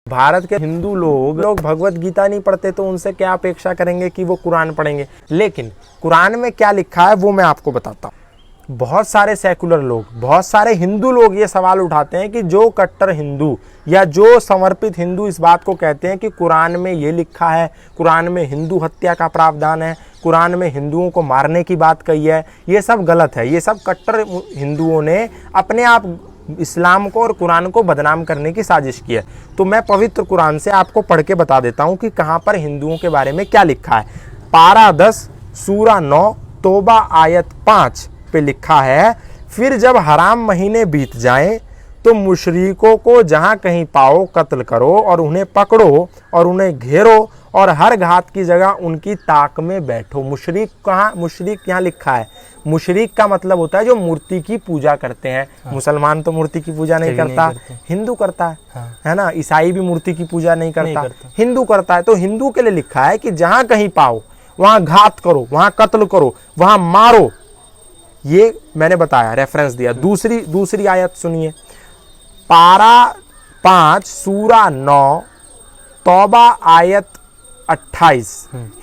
भारत के हिंदू लोग भगवत गीता नहीं पढ़ते तो उनसे क्या अपेक्षा करेंगे कि वो कुरान पढ़ेंगे। लेकिन कुरान में क्या लिखा है वो मैं आपको बताता हूँ। बहुत सारे सेकुलर लोग, बहुत सारे हिंदू लोग ये सवाल उठाते हैं कि जो कट्टर हिंदू या जो समर्पित हिंदू इस बात को कहते हैं कि कुरान में ये लिखा है, कुरान में हिंदू हत्या का प्रावधान है, कुरान में हिंदुओं को मारने की बात कही है, ये सब गलत है। ये सब कट्टर हिंदुओं ने अपने आप इस्लाम को और कुरान को बदनाम करने की साजिश की है। तो मैं पवित्र कुरान से आपको पढ़ के बता देता हूँ कि कहाँ पर हिंदुओं के बारे में क्या लिखा है। पारा 10 सूरा 9 तौबा आयत 5 पे लिखा है, फिर जब हराम महीने बीत जाएं तो मुशरिकों को जहाँ कहीं पाओ कत्ल करो और उन्हें पकड़ो और उन्हें घेरो और हर घात की जगह उनकी ताक में बैठो। मुशरिक कहाँ? मुशरिक यहाँ लिखा है। मुशरिक का मतलब होता है जो मूर्ति की पूजा करते हैं। हाँ। मुसलमान तो मूर्ति की पूजा नहीं करता, हिंदू करता है। हाँ। है ना। ईसाई भी मूर्ति की पूजा नहीं करता, हिंदू करता है। तो हिंदू के लिए लिखा है कि जहां कहीं पाओ वहां घात करो, वहां कत्ल करो, वहां मारो। ये मैंने बताया, रेफरेंस दिया। दूसरी आयत सुनिए, पारा 5 सूरा 9 तौबा आयत 28।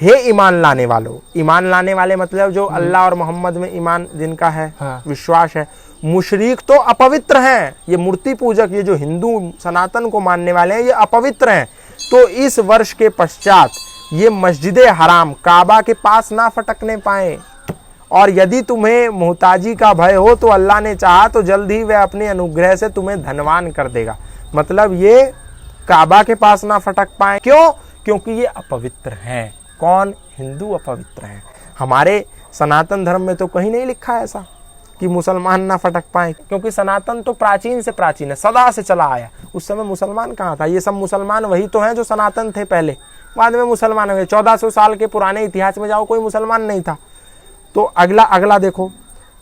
हे ईमान लाने वालों, ईमान लाने वाले मतलब जो अल्लाह और मोहम्मद में ईमान जिनका है, हाँ। विश्वास है। मुशरिक तो अपवित्र हैं, ये मूर्ति पूजक, ये जो हिंदू सनातन को मानने वाले हैं ये अपवित्र हैं। तो इस वर्ष के पश्चात ये मस्जिदे हराम काबा के पास ना फटकने पाए, और यदि तुम्हें मोहताजी का भय हो तो अल्लाह ने चाहा तो जल्द ही वह अपने अनुग्रह से तुम्हें धनवान कर देगा। मतलब ये काबा के पास ना फटक पाए। क्यों? क्योंकि ये अपवित्र हैं। कौन? हिंदू अपवित्र हैं। हमारे सनातन धर्म में तो कहीं नहीं लिखा है ऐसा कि मुसलमान ना फटक पाए, क्योंकि सनातन तो प्राचीन से प्राचीन है, सदा से चला आया। उस समय मुसलमान कहाँ था? ये सब मुसलमान वही तो हैं जो सनातन थे पहले, बाद में मुसलमान हुए। 1400 साल के पुराने इतिहास में जाओ, कोई मुसलमान नहीं था। तो अगला देखो,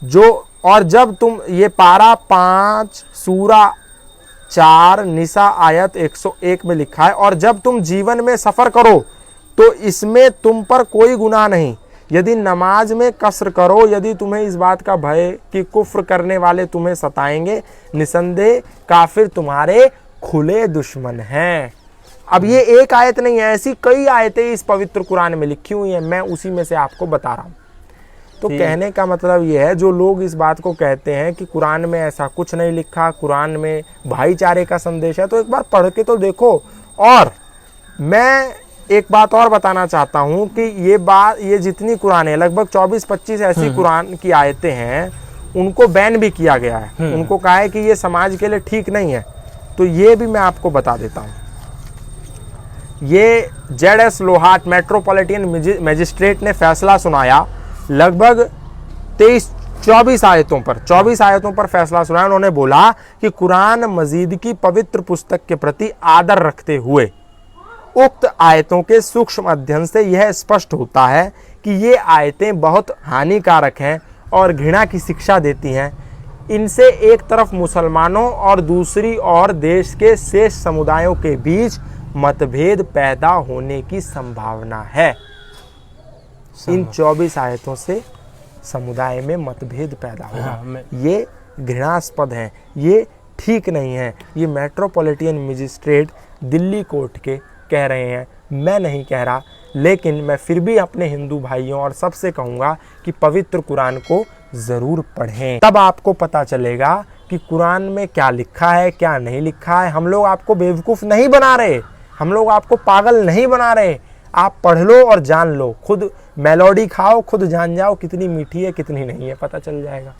जो और जब तुम, ये पारा 5 सूरा 4 निसा आयत 101 में लिखा है, और जब तुम जीवन में सफर करो तो इसमें तुम पर कोई गुनाह नहीं, यदि नमाज में कसर करो, यदि तुम्हें इस बात का भय कि कुफ्र करने वाले तुम्हें सताएंगे, निसंदेह काफिर तुम्हारे खुले दुश्मन हैं। अब ये एक आयत नहीं है, ऐसी कई आयतें इस पवित्र कुरान में लिखी हुई हैं, मैं उसी में से आपको बता रहा हूँ। तो कहने का मतलब ये है, जो लोग इस बात को कहते हैं कि कुरान में ऐसा कुछ नहीं लिखा, कुरान में भाईचारे का संदेश है, तो एक बार पढ़ के तो देखो। और मैं एक बात और बताना चाहता हूँ कि ये जितनी कुरान है, लगभग 24-25 ऐसी कुरान की आयतें हैं, उनको बैन भी किया गया है। उनको कहा है कि ये समाज के लिए ठीक नहीं है। तो ये भी मैं आपको बता देता हूँ। ये ZS लोहाट मेट्रोपॉलिटन मजिस्ट्रेट ने फैसला सुनाया, लगभग 24 आयतों पर फैसला सुनाया। उन्होंने बोला कि कुरान मजीद की पवित्र पुस्तक के प्रति आदर रखते हुए उक्त आयतों के सूक्ष्म अध्ययन से यह स्पष्ट होता है कि ये आयतें बहुत हानिकारक हैं और घृणा की शिक्षा देती हैं। इनसे एक तरफ मुसलमानों और दूसरी ओर देश के शेष समुदायों के बीच मतभेद पैदा होने की संभावना है। इन 24 आयतों से समुदाय में मतभेद पैदा होगा। ये घृणास्पद है, ये ठीक नहीं है। ये मेट्रोपॉलिटन मजिस्ट्रेट दिल्ली कोर्ट के कह रहे हैं, मैं नहीं कह रहा। लेकिन मैं फिर भी अपने हिंदू भाइयों और सबसे कहूँगा कि पवित्र कुरान को ज़रूर पढ़ें, तब आपको पता चलेगा कि कुरान में क्या लिखा है, क्या नहीं लिखा है। हम लोग आपको बेवकूफ़ नहीं बना रहे, हम लोग आपको पागल नहीं बना रहे। आप पढ़ लो और जान लो, खुद मेलोडी खाओ, खुद जान जाओ कितनी मीठी है कितनी नहीं है, पता चल जाएगा।